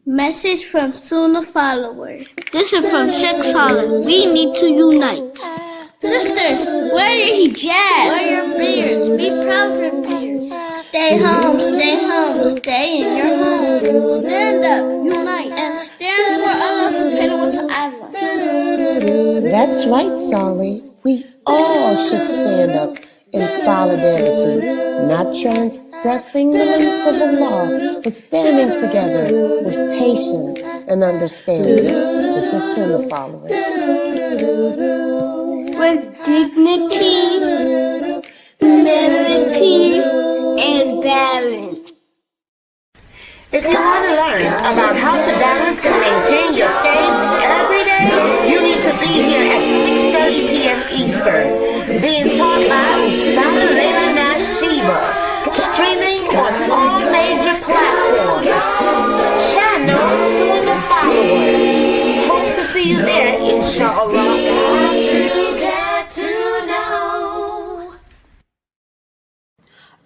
Message from Sunnah followers. This is from Sheikh Saleh. We need to unite. Sisters, wear your hijab, wear your beards, be proud of your beards. Stay home, stay in your home. Stand up, unite, and stand for Allah subhanahu wa ta'ala. That's right, Saleh. We all should stand up in solidarity, not transgressing the limits of Allah, but standing together with patience and understanding. This is SunnahFollowers. With dignity, humility, and balance. If you want to learn about how to balance and maintain your faith every day, you need to be here at 6:30 p.m. Eastern, being taught by Ustad Shiva, streaming on all major platforms. Channel SunnahFollowers. Hope to see you there, inshallah.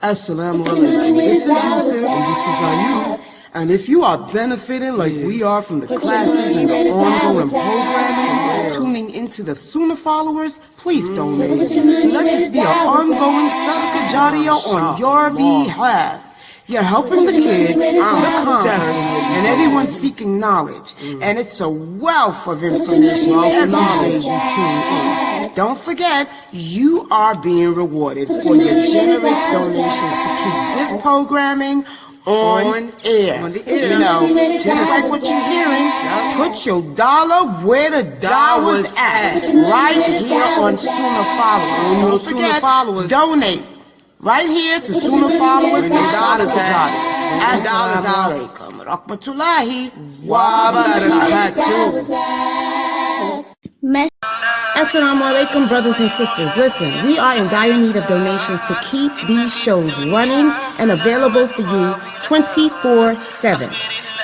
Assalamu alaikum. This is Yusuf and this is Ayub. And if you are benefiting like we are from the classes and the ongoing programming, tuning into the Sunnah followers, please donate. Let this be an ongoing sadaqah jariyah on your behalf. You're helping the kids, the converts, and everyone seeking knowledge. And it's a wealth of information every day you tune in. Don't forget, you are being rewarded for your generous donations to keep this programming on air. You know, just like what you're hearing, put your dollar where the dollar's at. Right here on SunnahFollowers. Don't forget, donate. Right here to SunnahFollowers and dollars out. Assalamu alaikum rahmatullahi wa barakatuh. Assalamu alaikum, brothers and sisters. Listen, we are in dire need of donations to keep these shows running and available for you 24/7.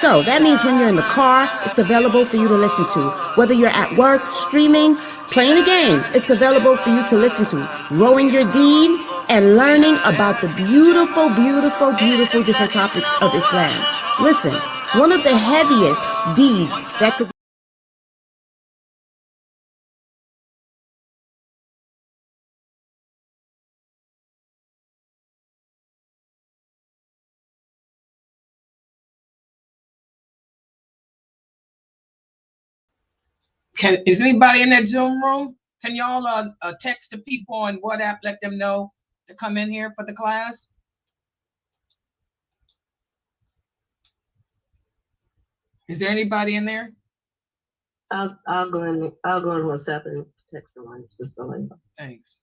So that means when you're in the car, it's available for you to listen to. Whether you're at work, streaming, playing a game, it's available for you to listen to. Rowing your deen and learning about the beautiful, beautiful, beautiful different topics of Islam. Listen, one of the heaviest deeds that could Is anybody in that Zoom room? Can y'all text the people on WhatsApp, let them know to come in here for the class? Is there anybody in there? I'll go in WhatsApp and text someone. Thanks.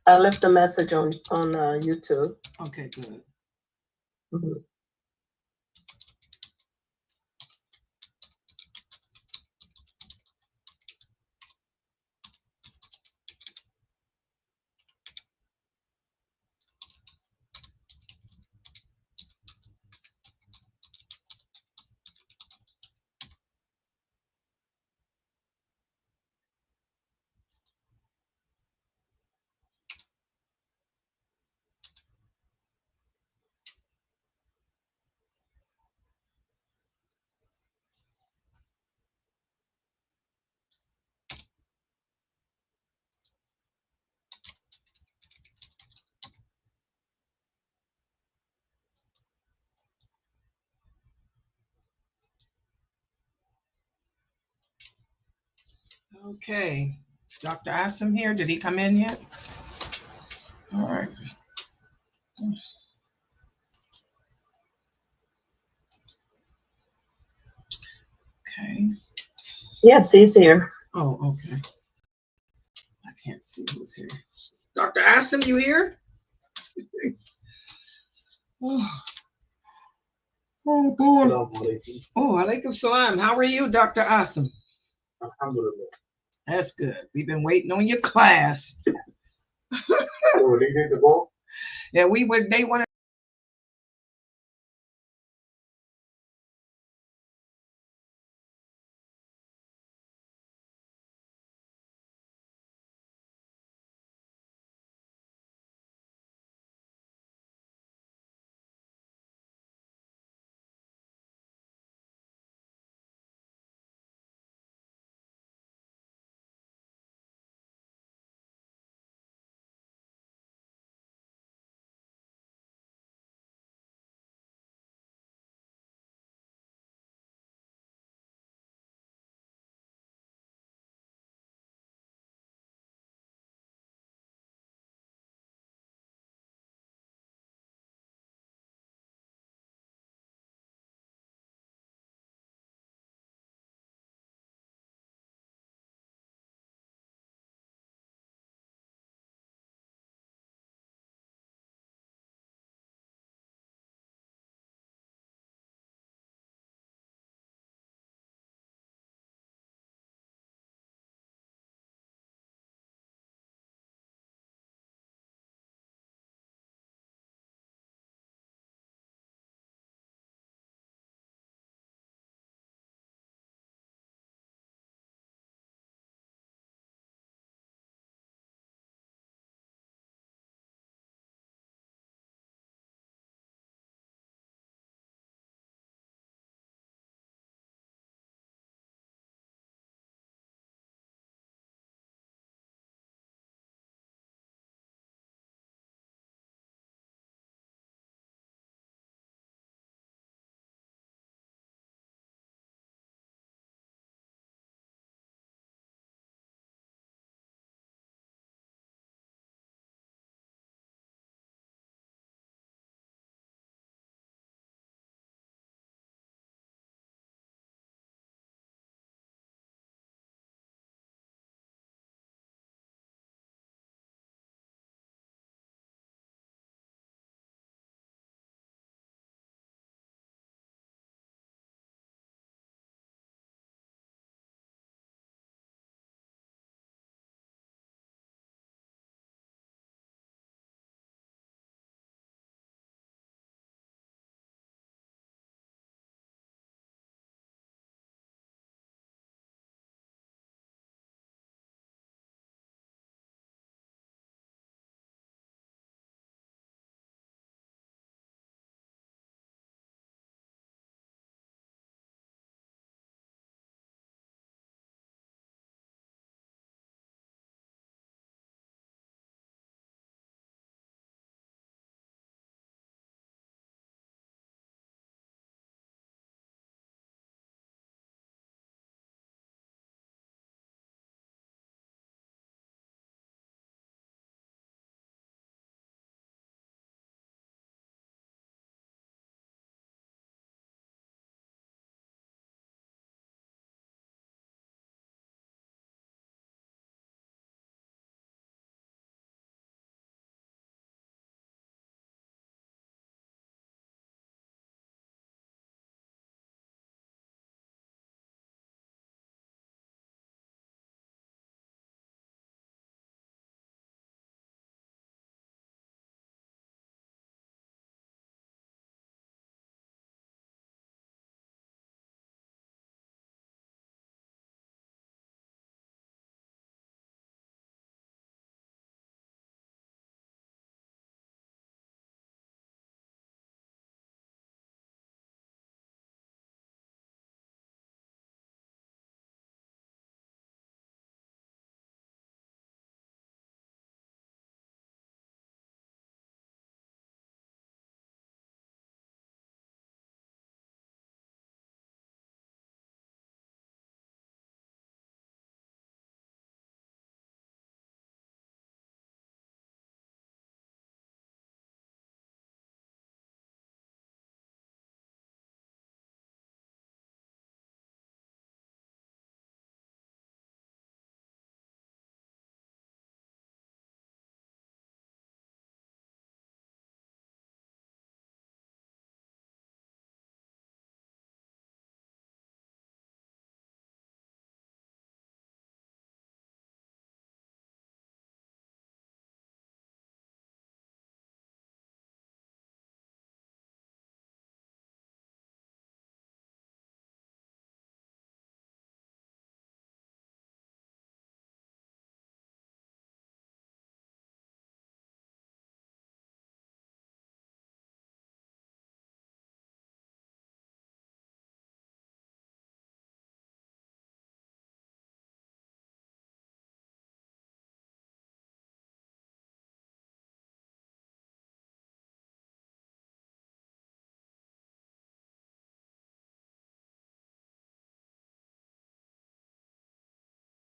I left a message on YouTube. Okay, good. Mhm. Okay. Is Dr. Assem here? Did he come in yet? All right. Okay. Yes, he's here. Oh, okay. I can't see who's here. Dr. Assem, you here? Oh, boy. Oh, alaikum salam. How are you, Dr. Assem? Alhamdulillah. That's good. We've been waiting on your class. Oh, they did the ball? Yeah, they wanted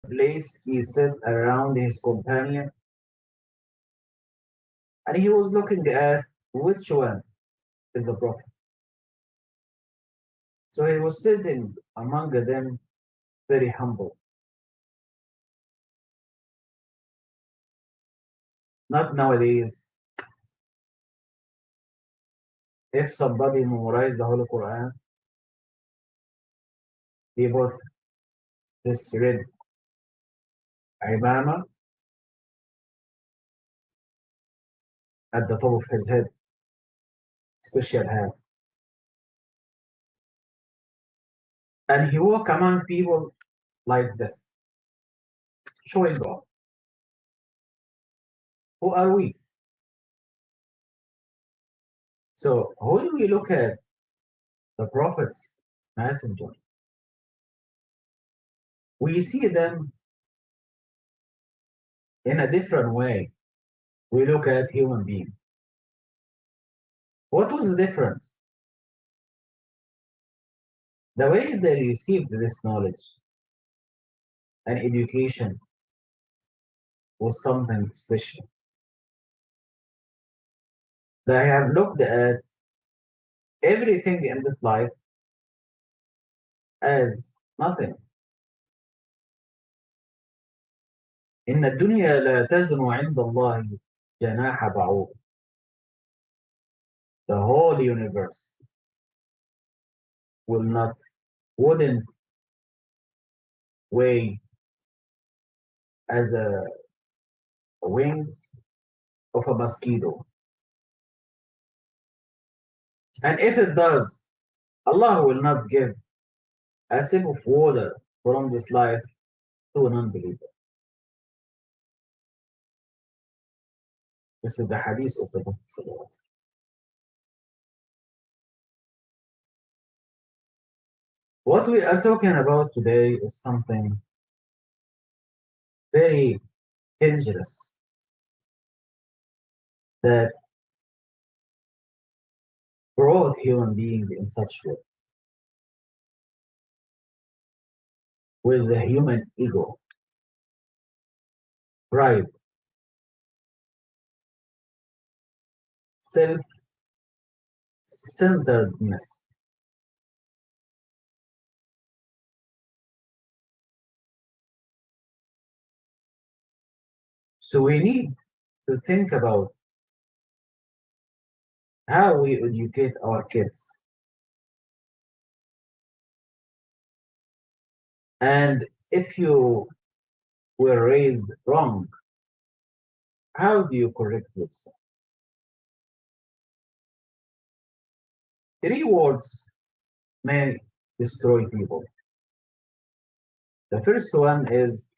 place he sat around his companion, and he was looking at which one is the prophet. So he was sitting among them, very humble. Not nowadays. If somebody memorized the Holy Quran, he put this red imama at the top of his head, special hat. And he walk among people like this, showing off. Who are we? So when we look at the prophets, messenger, we see them in a different way. We look at human beings. What was the difference? The way they received this knowledge and education was something special. They have looked at everything in this life as nothing. إن الدنيا لا تزن عند الله جناح بعوض. The whole universe wouldn't weigh as a wings of a mosquito. And if it does, Allah will not give a sip of water from this life to an unbeliever. This is the hadith of the Prophet. What we are talking about today is something very dangerous that brought human beings in such way with the human ego, pride, self-centeredness. So we need to think about how we educate our kids. And if you were raised wrong, how do you correct yourself? 3 words may destroy people. The first one is,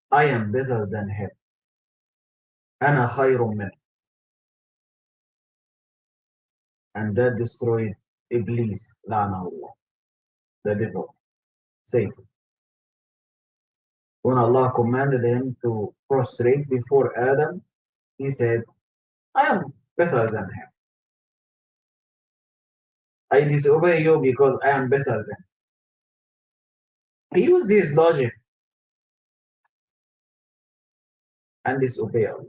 I am better than him. أنا خير منه. And that destroyed Iblis, لعنه الله, the devil, Satan. When Allah commanded him to prostrate before Adam, he said, I am better than him. I disobey you because I am better than him. He used his logic and disobey Allah.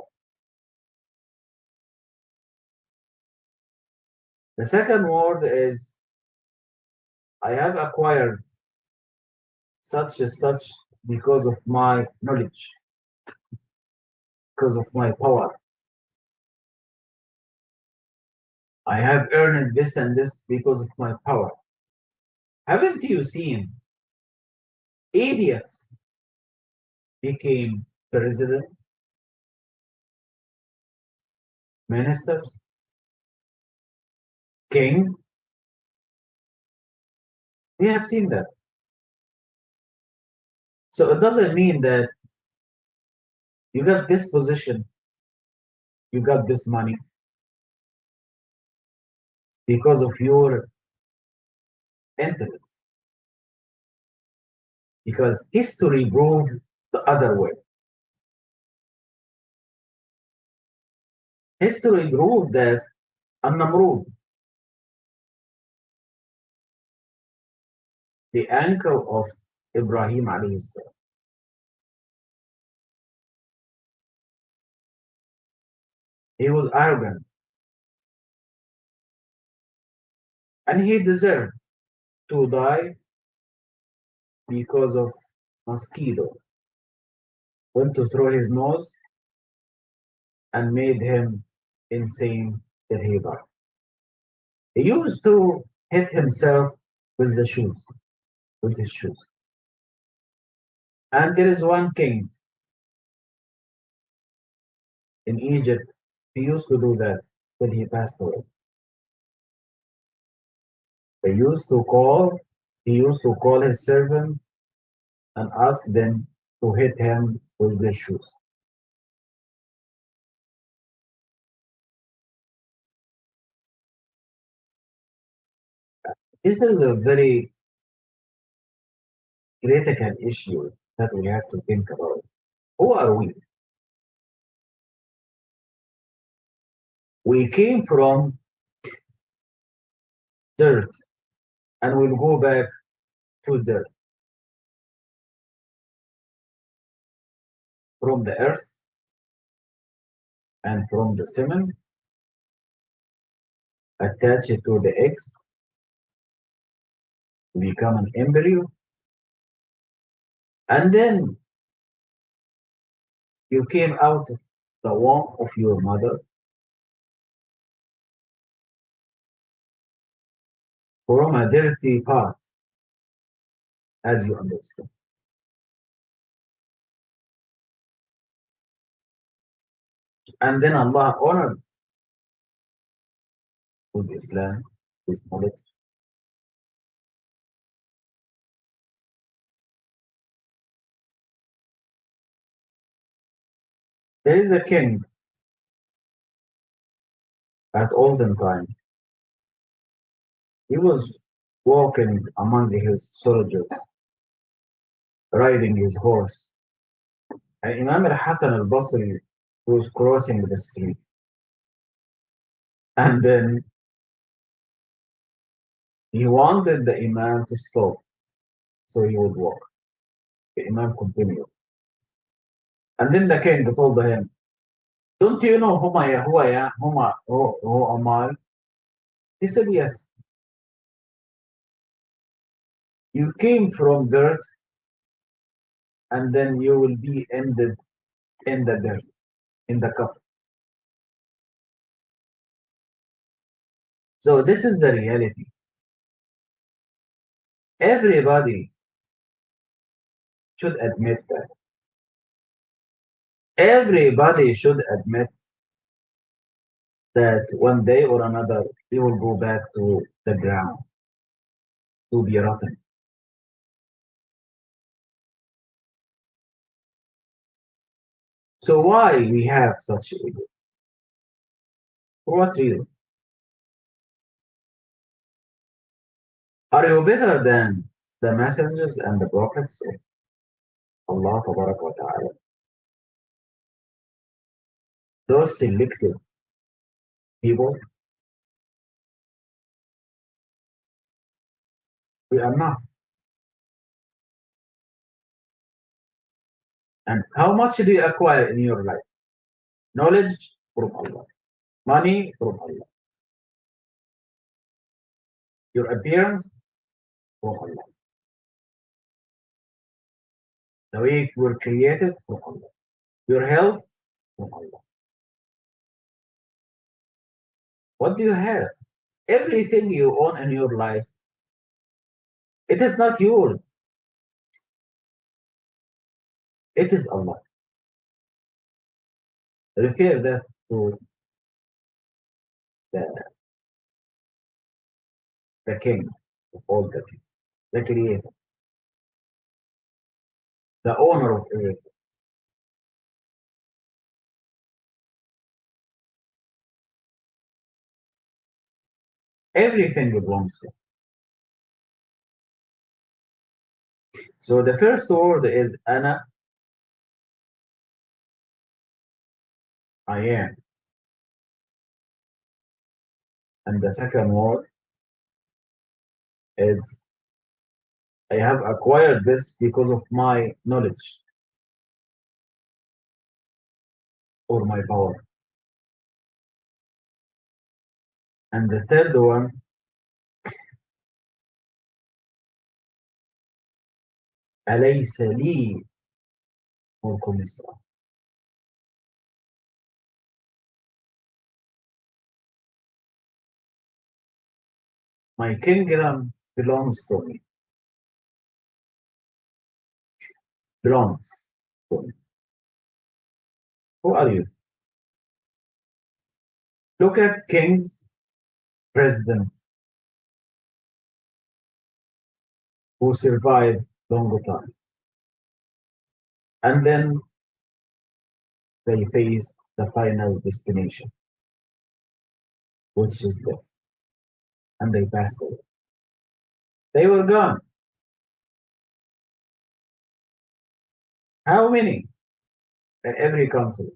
The second word is, I have acquired such and such because of my knowledge, because of my power. I have earned this and this because of my power. Haven't you seen idiots became president, ministers, king? We have seen that. So it doesn't mean that you got this position, you got this money because of your intellect. Because history proves the other way. History proves that An-Namrud, the anchor of Ibrahim alayhi salam. He was arrogant and he deserved to die because of mosquito went to throw his nose and made him insane till he died. He used to hit himself with the shoes, with his shoes. And there is one king in Egypt, he used to do that till he passed away. He used to call his servant and ask them to hit him with their shoes. This is a very critical issue that we have to think about. Who are we? We came from dirt and we'll go back to dirt. From the earth and from the semen, attach it to the eggs, become an embryo, and then you came out of the womb of your mother from a dirty part, as you understand. And then Allah honored with Islam, with knowledge. There is a king at olden time. He was walking among his soldiers, riding his horse. And Imam al-Hasan al-Basri was crossing the street. And then he wanted the Imam to stop, so he would walk. The Imam continued. And then the king told him, don't you know who am I? He said, yes. You came from dirt, and then you will be ended in the dirt, in the cup. So this is the reality. Everybody should admit that. Everybody should admit that one day or another he will go back to the ground, to be rotten. So why we have such ego? For what reason? Are you better than the messengers and the prophets of Allah Tabarak wa Ta'ala? Those selected people? We are not. And how much do you acquire in your life? Knowledge from Allah. Money from Allah. Your appearance from Allah. The way you were created from Allah. Your health from Allah. What do you have? Everything you own in your life, it is not yours. It is Allah. Refer that to the king of all the king, the creator, the owner of everything. Everything belongs to him. So the first word is Ana, I am. And the second word is I have acquired this because of my knowledge or my power. And the third one, أليس لي ملك مصر. My kingdom belongs to me. Belongs to me. Who are you? Look at kings, presidents who survived long time. And then they faced the final destination, which is death. And they passed away. They were gone. How many in every country?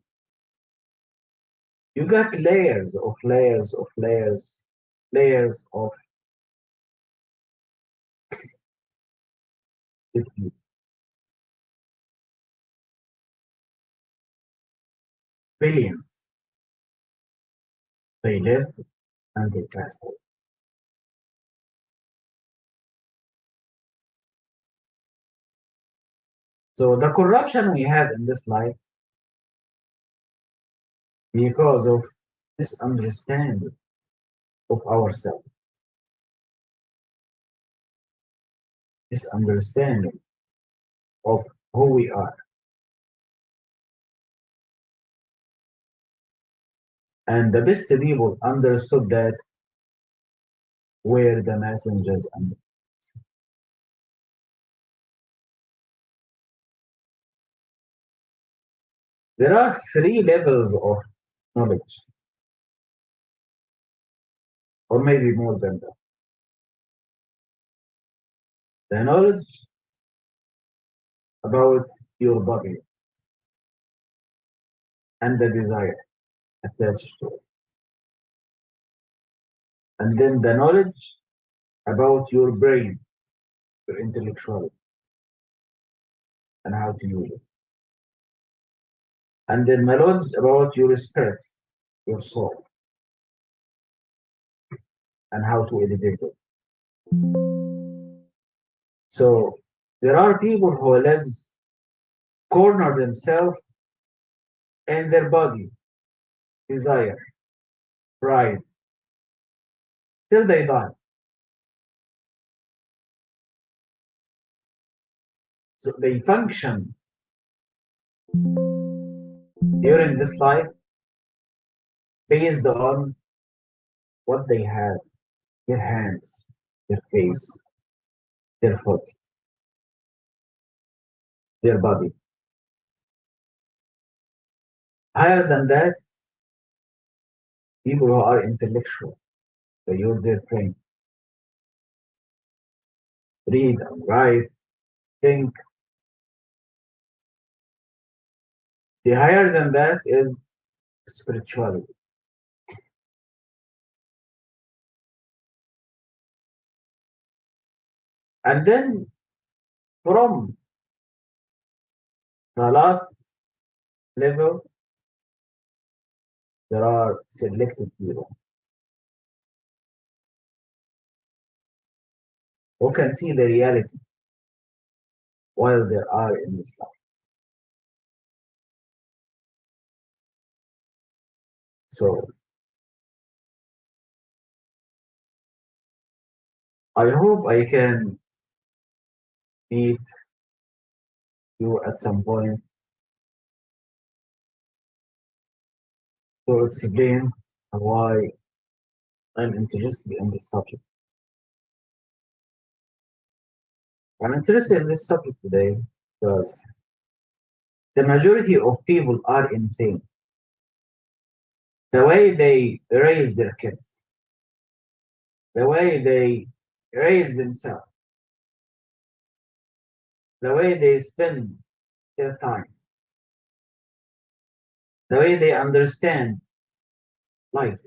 You got layers of layers of layers, layers of people. Billions. They lived and they passed away. So the corruption we have in this life, because of misunderstanding of ourselves, misunderstanding of who we are. And the best people understood that were the messengers and there are 3 levels of knowledge, or maybe more than that. The knowledge about your body and the desire attached to it. And then the knowledge about your brain, your intellectuality, and how to use it. And then knowledge about your spirit, your soul, and how to elevate it. So there are people who lives corner themselves in their body, desire, pride, till they die. So they function during this life based on what they have, their hands, their face, their foot, their body. Higher than that, people who are intellectual, they use their brain, read and write, think. The higher than that is spirituality. And then from the last level, there are selected people who can see the reality while they are in this life. So I hope I can meet you at some point to explain why I'm interested in this subject. I'm interested in this subject today because the majority of people are insane. The way they raise their kids, the way they raise themselves, the way they spend their time, the way they understand life,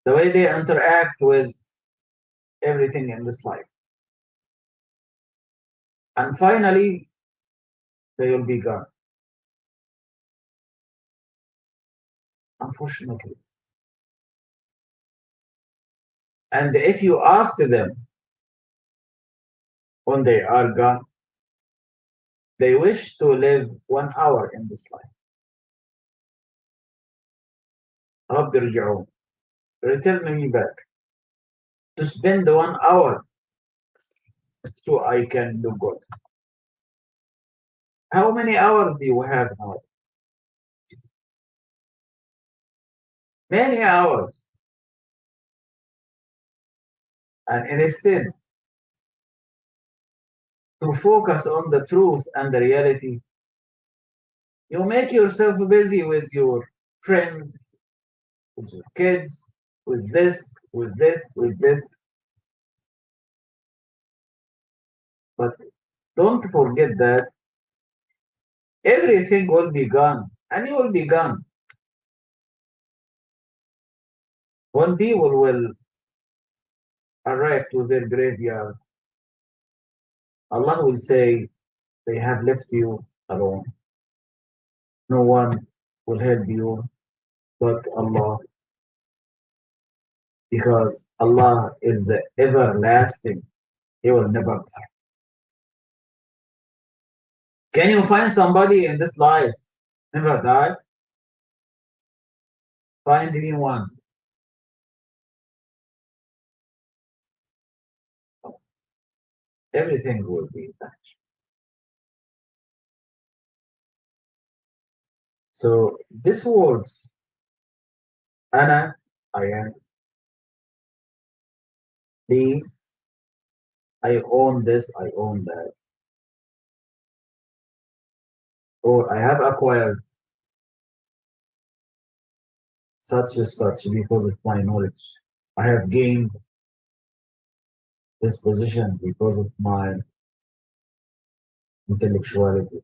the way they interact with everything in this life. And finally, they will be gone. Unfortunately. And if you ask them when they are gone, they wish to live 1 hour in this life. رب ارجعون. Return me back to spend 1 hour so I can do good. How many hours do you have now? Many hours. And instead to focus on the truth and the reality, you make yourself busy with your friends, with your kids, with this, with this, with this. But don't forget that everything will be gone, and you will be gone. When people will arrive to their graveyard, Allah will say, they have left you alone. No one will help you but Allah, because Allah is the everlasting. He will never die. Can you find somebody in this life never die? Find me one. Everything will be vanished. So this words, Ana, I am, Li, I own this, I own that, or I have acquired such and such because of my knowledge. I have gained this position because of my intellectuality,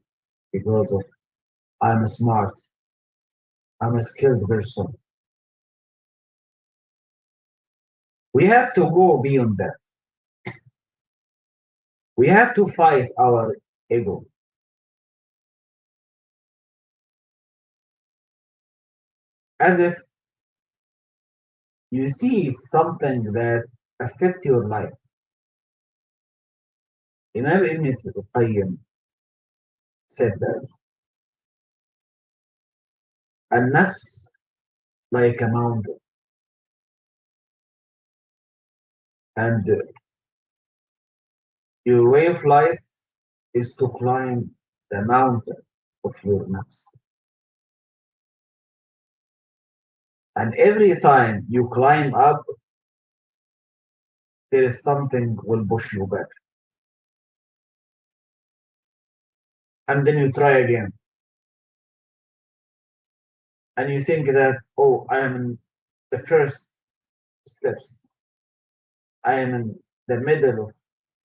because of I'm smart, I'm a skilled person. We have to go beyond that. We have to fight our ego. As if you see something that affects your life. Imam Ibn Qayyim said that a nafs like a mountain, and your way of life is to climb the mountain of your nafs. And every time you climb up, there is something will push you back. And then you try again. And you think that, oh, I am in the first steps. I am in the middle of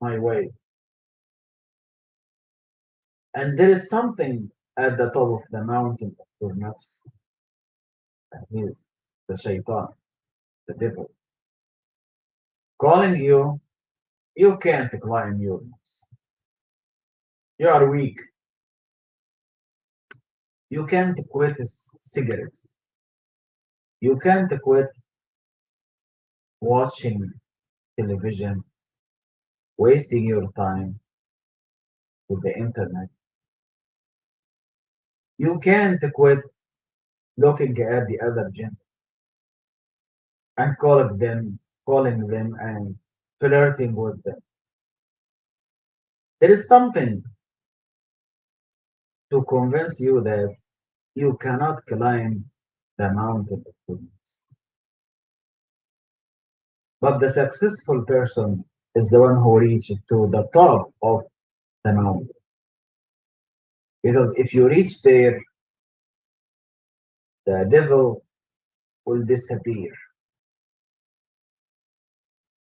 my way. And there is something at the top of the mountain of your nafs. And he is the shaitan, the devil, calling you. You can't climb your nafs. You are weak. You can't quit cigarettes. You can't quit watching television, wasting your time with the internet. You can't quit looking at the other gender and calling them and flirting with them. There is something to convince you that you cannot climb the mountain of goodness. But the successful person is the one who reaches to the top of the mountain. Because if you reach there, the devil will disappear,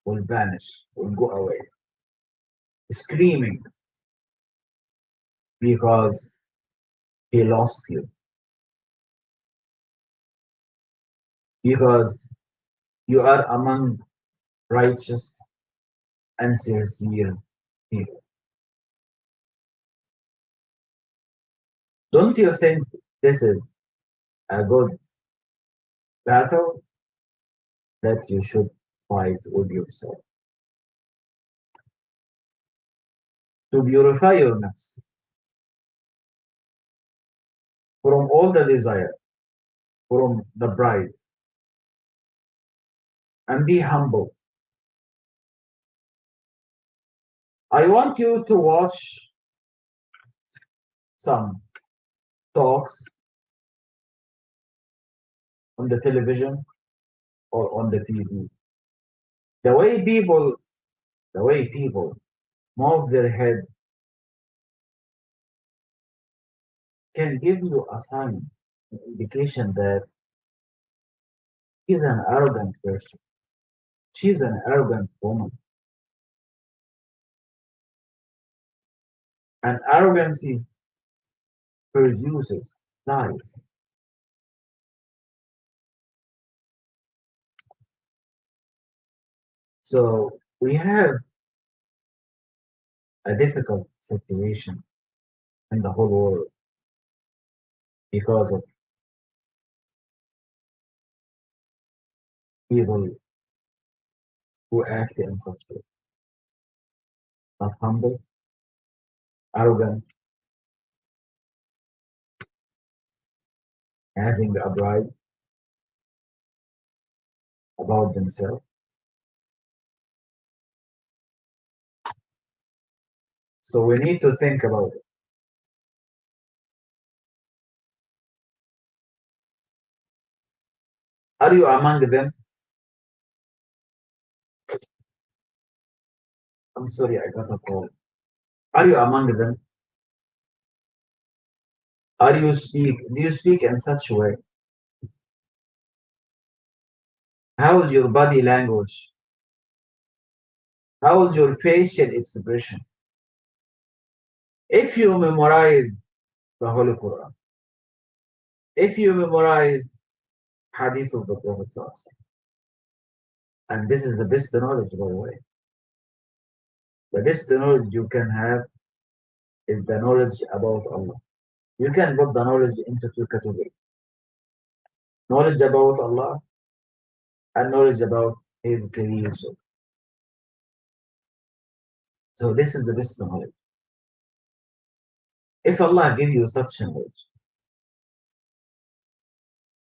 will vanish, will go away, screaming because he lost you. Because you are among righteous and sincere people. Don't you think this is a good battle that you should fight with yourself? To purify your nafs from all the desire, from the pride, and be humble. I want you to watch some talks on the television or on the TV. The way people move their head can give you a sign, an indication that he's an arrogant person. She's an arrogant woman. And arrogancy produces lies. So we have a difficult situation in the whole world because of people who act in such a way. Not humble, arrogant, having a pride about themselves. So we need to think about it. Are you among them? I'm sorry, I got a call. Are you among them? Do you speak in such a way? How is your body language? How is your facial expression? If you memorize the Holy Quran, if you memorize Hadith of the Prophet ﷺ, and this is the best knowledge, by the way, the best knowledge you can have is the knowledge about Allah. You can put the knowledge into two categories: knowledge about Allah and knowledge about His creation. So this is the best knowledge. If Allah give you such knowledge,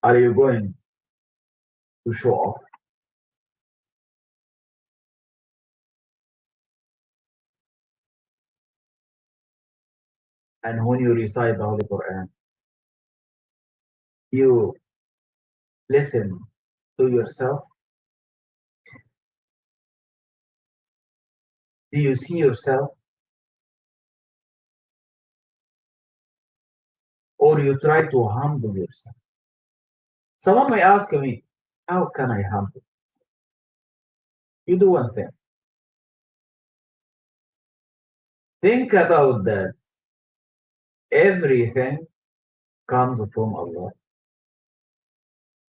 are you going to show off? And when you recite the Holy Quran, you listen to yourself. Do you see yourself? Or you try to humble yourself? Someone may ask me, how can I humble? You do one thing. Think about that. Everything comes from Allah.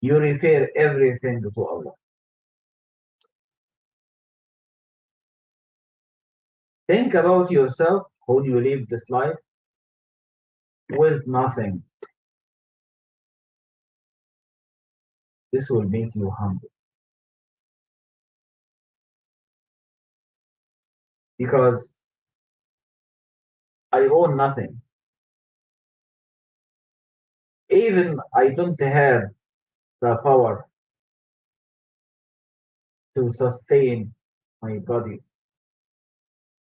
You refer everything to Allah. Think about yourself when you live this life with nothing. This will make you humble. Because I own nothing. Even I don't have the power to sustain my body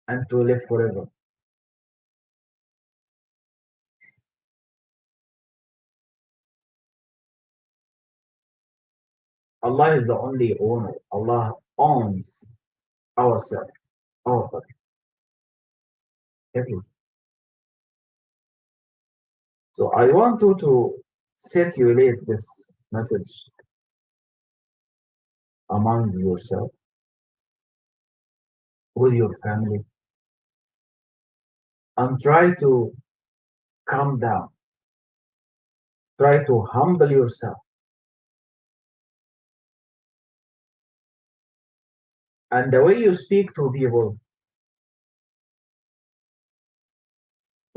and to live forever. Allah is the only owner. Allah owns ourselves, our body, everything. So I want you to circulate this message among yourself, with your family, and try to calm down. Try to humble yourself. And the way you speak to people,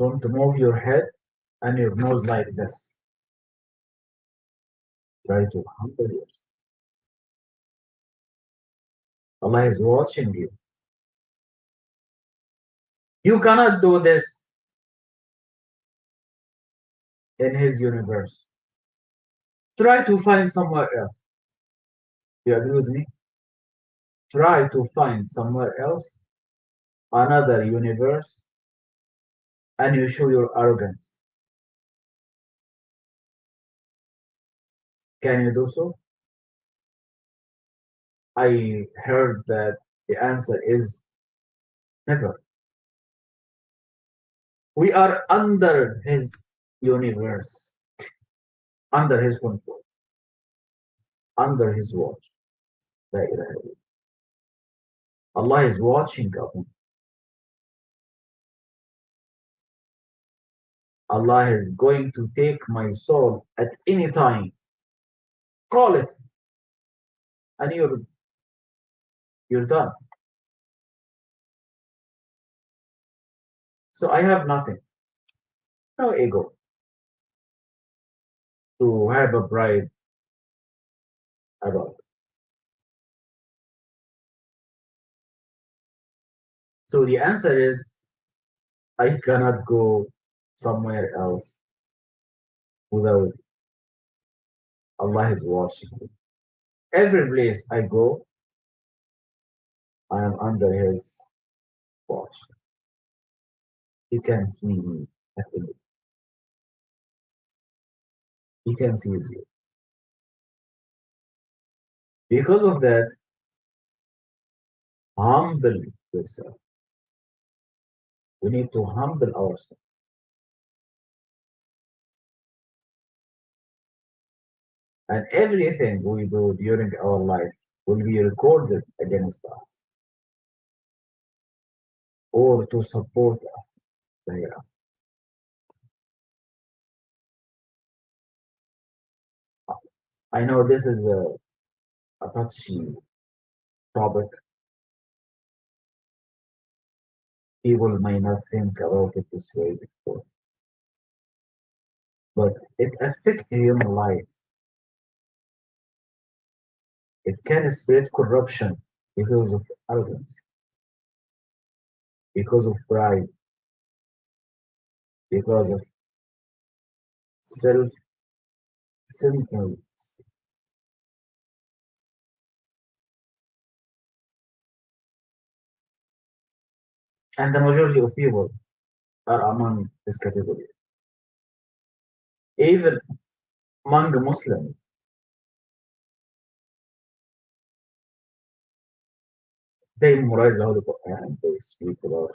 don't move your head and your nose like this. Try to humble yourself. Allah is watching you. You cannot do this in His universe. Try to find somewhere else. You agree with me? Try to find somewhere else, another universe, and you show your arrogance. Can you do so? I heard that the answer is never. We are under His universe, under His control, under His watch. La ilaha illallah. Allah is watching us. Allah is going to take my soul at any time. Call it, and you're done. So I have nothing, no ego to have a pride about. So the answer is, I cannot go somewhere else without Allah is watching me. Every place I go, I am under His watch. He can see me at the moment. He can see you. Because of that, humble yourself. We need to humble ourselves. And everything we do during our life will be recorded against us or to support us thereafter. I know this is a touchy topic. People may not think about it this way before, but it affects human life. It can spread corruption because of arrogance, because of pride, because of self-centeredness. And the majority of people are among this category. Even among Muslims, they memorize the Holy Quran, they speak about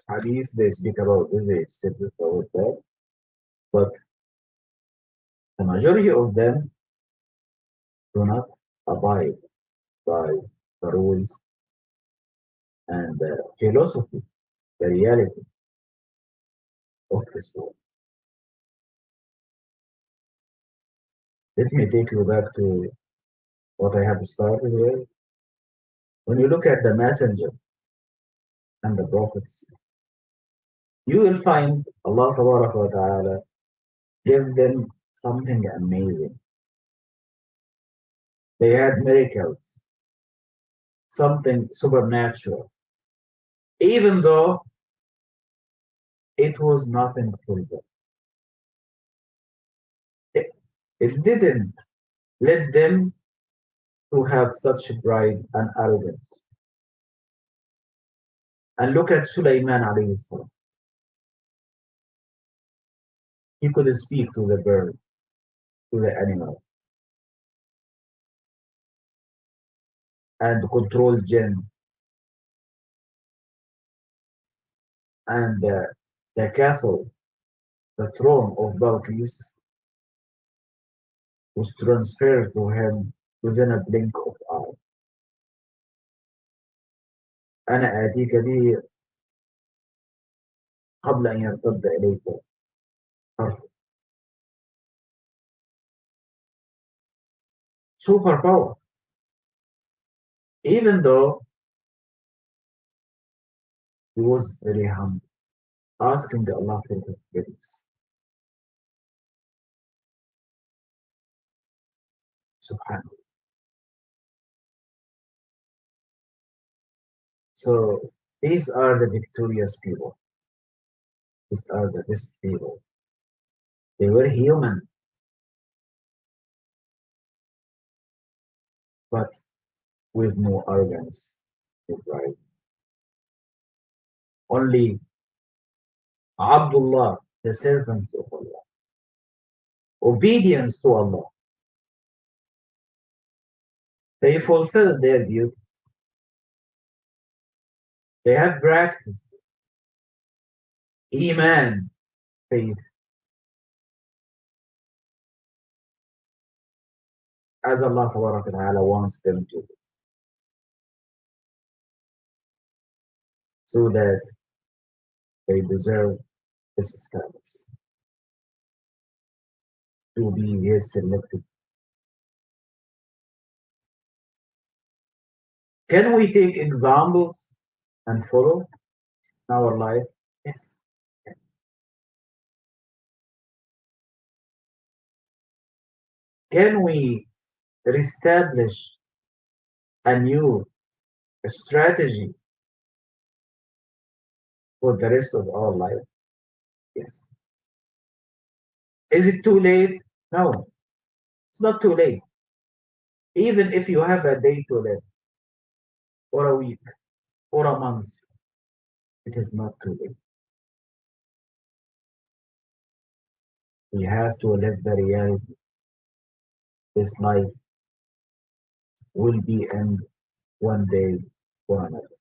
hadith, they speak about this, they speak about that. But the majority of them do not abide by the rules and the philosophy, the reality of this world. Let me take you back to what I have started with. When you look at the messenger and the prophets, you will find Allah Ta'ala give them something amazing. They had miracles, something supernatural, even though it was nothing for them. It didn't let them to have such pride and arrogance. And look at Sulaiman alayhi salam. He could speak to the bird, to the animal, and control jinn. And the castle, the throne of Balkis, was transferred to him within a blink of eye. أنا آتيك به قبل أن يرتد إليك طرفك. Superpower. Even though he was very humble, asking Allah for forgiveness. Subhanallah. So these are the victorious people. These are the best people. They were human, but with no arrogance, no pride. Only Abdullah, the servant of Allah, obedience to Allah. They fulfilled their duty. They have practiced Iman, faith, as Allah Ta'ala wants them to, so that they deserve this status, to be His selected. Can we take examples and follow in our life? Yes. Can we reestablish a new strategy for the rest of our life? Yes. Is it too late? No, it's not too late. Even if you have a day to live, or a week, or a month, it is not too late. We have to live the reality. This life will be end one day or another.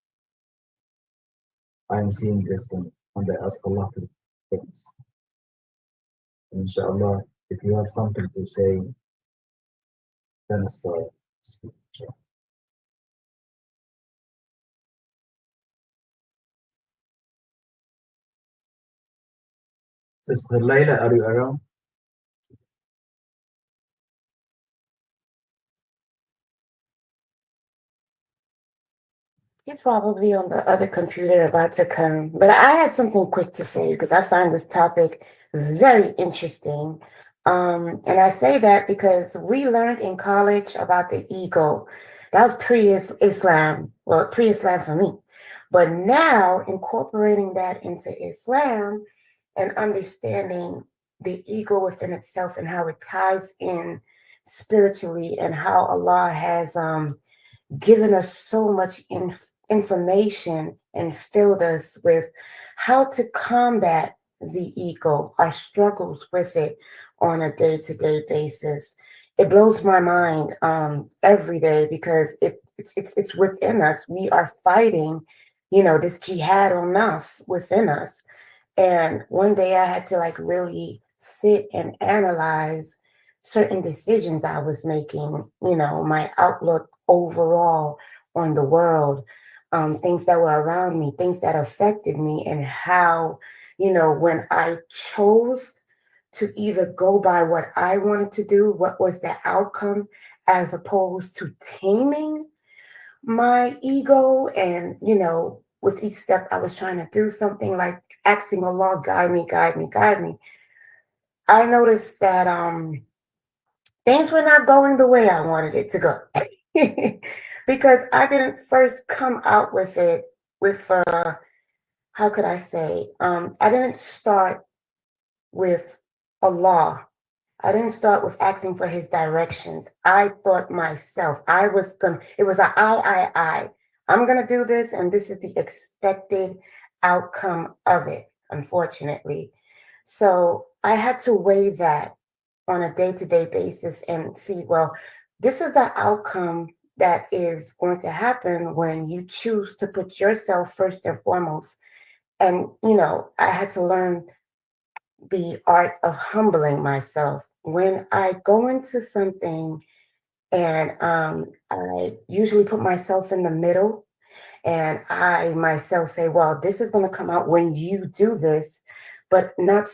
I am seeing this thing, and I ask Allah for things. Inshallah, if you have something to say, then start speaking. Sister Layla, are you around? He's probably on the other computer about to come. But I had something quick to say because I find this topic very interesting. And I say that because we learned in college about the ego. That was pre-Islam. Well, pre-Islam for me. But now incorporating that into Islam and understanding the ego within itself and how it ties in spiritually and how Allah has given us so much information and filled us with how to combat the ego, our struggles with it on a day-to-day basis. It blows my mind every day because it's within us. We are fighting, this jihad on us, within us. And one day I had to really sit and analyze certain decisions I was making, my outlook overall on the world, things that were around me, things that affected me, and how, when I chose to either go by what I wanted to do, what was the outcome, as opposed to taming my ego. And, with each step I was trying to do something, like asking Allah, guide me, guide me, guide me. I noticed that things were not going the way I wanted it to go. Because I didn't first come out with it with, how could I say, I didn't start with Allah. I didn't start with asking for His directions. I thought myself, it was I. I'm going to do this, and this is the expected outcome of it, unfortunately. So I had to weigh that on a day-to-day basis and see, well, this is the outcome that is going to happen when you choose to put yourself first and foremost. And, I had to learn the art of humbling myself. When I go into something and I usually put myself in the middle, and I myself say, well, this is going to come out when you do this, but not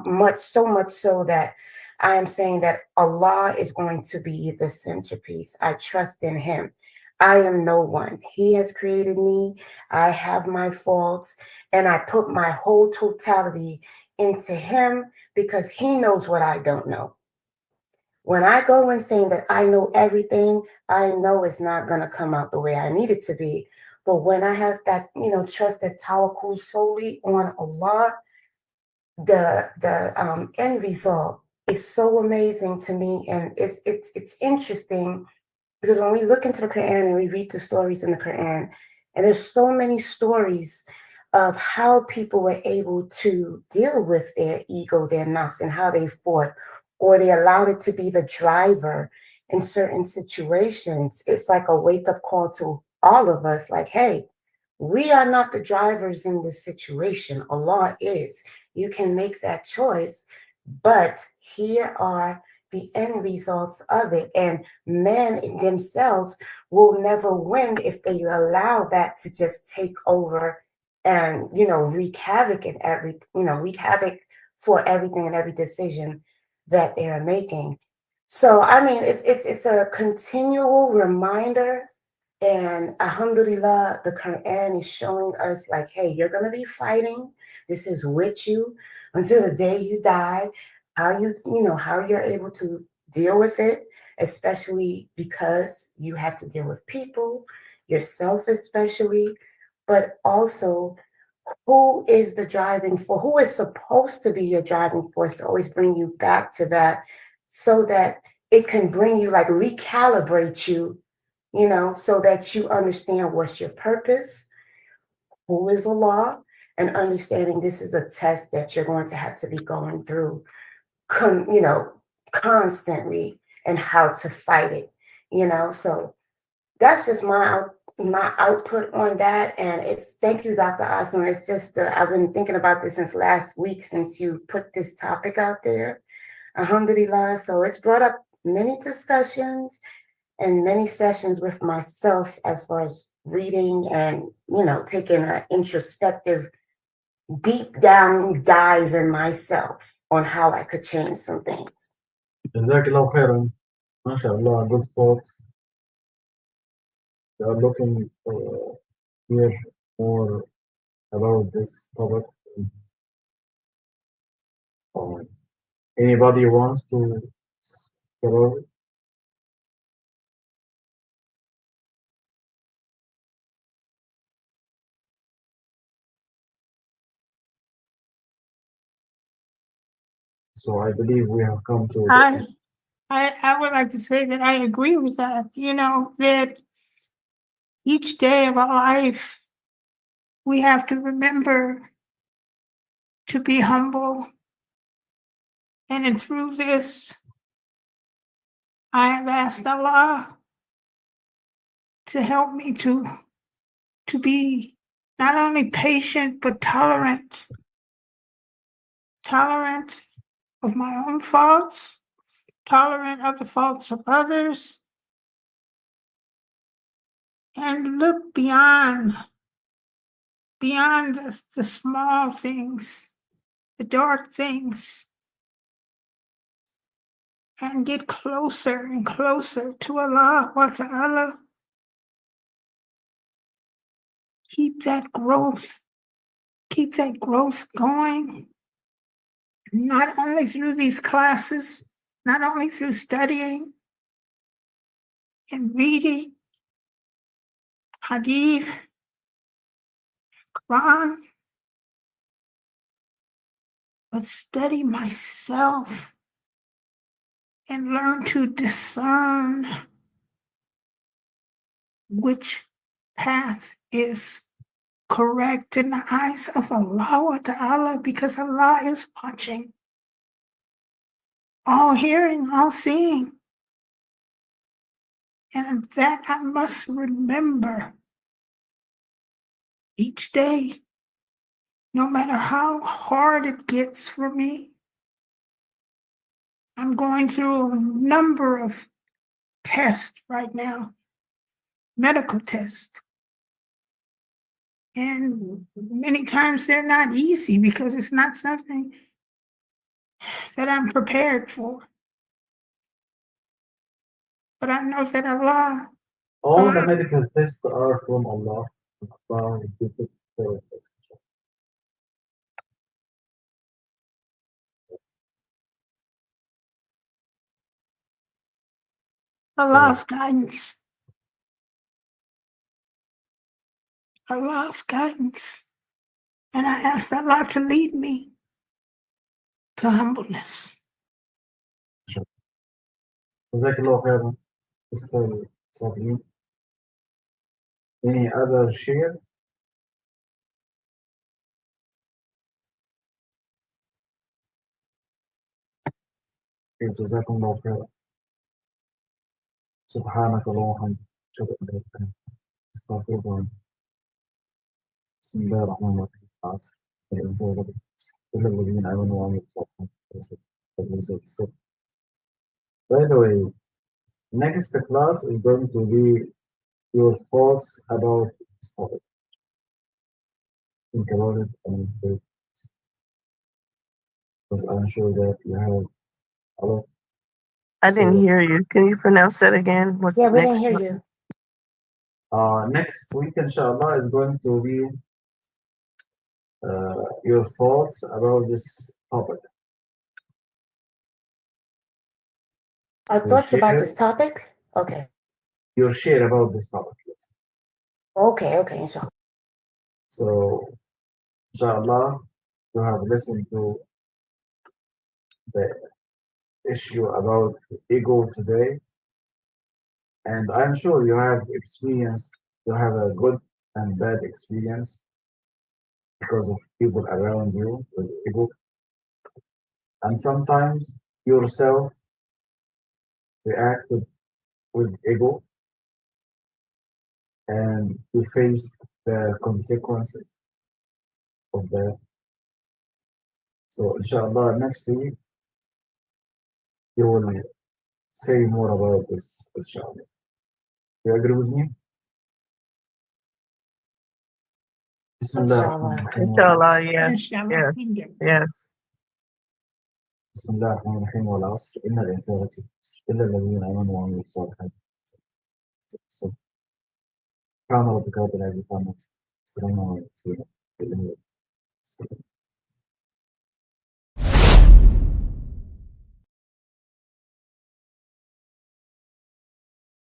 much so that I am saying that Allah is going to be the centerpiece. I trust in Him. I am no one. He has created me. I have my faults, and I put my whole totality into Him because He knows what I don't know. When I go in saying that I know everything, I know it's not going to come out the way I need it to be. But when I have that, trust that tawakkul solely on Allah, the end result is so amazing to me, and it's interesting because when we look into the Quran and we read the stories in the Quran, and there's so many stories of how people were able to deal with their ego, their nafs, and how they fought, or they allowed it to be the driver in certain situations. It's like a wake-up call to all of us, like, hey, we are not the drivers in this situation. Allah is. You can make that choice, but here are the end results of it. And men themselves will never win if they allow that to just take over and, wreak havoc wreak havoc for everything and every decision that they are making. So, I mean, it's a continual reminder, and alhamdulillah, the Quran is showing us like, hey, you're going to be fighting. This is with you until the day you die. How you're able to deal with it, especially because you have to deal with people, yourself especially, but also who is who is supposed to be your driving force to always bring you back to that, so that it can bring you, like, recalibrate you, so that you understand what's your purpose, who is Allah, and understanding this is a test that you're going to have to be going through, constantly, and how to fight it, So that's just my output on that. And thank you, Dr. Assem. It's just, I've been thinking about this since last week, since you put this topic out there. Alhamdulillah. So it's brought up many discussions and many sessions with myself as far as reading and, taking an introspective, deep down dive in myself on how I could change some things. Jazakallah khairan. MashaAllah, good thoughts. We are looking to hear more about this topic. Anybody wants to follow? So I believe we have come to the end. I would like to say that I agree with that. That each day of our life, we have to remember to be humble. And then through this, I have asked Allah to help me to be not only patient, but tolerant of my own faults, tolerant of the faults of others, and look beyond the small things, the dark things, and get closer and closer to Allah wa ta'ala. Keep that growth going, not only through these classes, not only through studying and reading hadith, Quran, but study myself and learn to discern which path is correct in the eyes of Allah wa ta'ala, because Allah is watching, all hearing, all seeing. And that I must remember each day, no matter how hard it gets for me. I'm going through a number of tests right now, medical tests. And many times they're not easy because it's not something that I'm prepared for. But I know that Allah. All the medical tests are from Allah. Allah will give it for us. Allah's guidance. Allah's guidance. And I ask Allah to lead me to humbleness. جزاك الله خيرا أستاذ صابرين. Any other share? جزاكم الله خيرا. سبحانك اللهم وبحمدك أشهد أن لا إله إلا أنت أستغفرك وأتوب إليك. بسم الله الرحمن الرحيم. العصر الإنسان لفي خسر إلا الذين آمنوا وعملوا الصالحات. By the way, next class is going to be your thoughts about this topic. Think about it and because I'm sure that you have a lot. I didn't hear you. Can you pronounce that again? What's Yeah, the we next didn't hear one? you. Next week, inshallah, is going to be your thoughts about this topic. Our thoughts about this topic? Okay. Your share about this topic, yes. Okay, inshallah. So, inshallah, you have listened to the issue about ego today, and I'm sure you have a good and bad experience because of people around you with ego, and sometimes yourself reacted with ego and you faced the consequences of that. So inshallah next week you will say more about this, inshallah. You agree with me? Inshallah. Inshallah, yes. Inshallah. Yes. بسم الله الرحمن الرحيم والعصر إن الإنسان لفي خسر إلا الذين آمنوا وعملوا الصالحات. سبحان ربك رب العزة عما يصفون. السلام عليكم ورحمة الله وبركاته.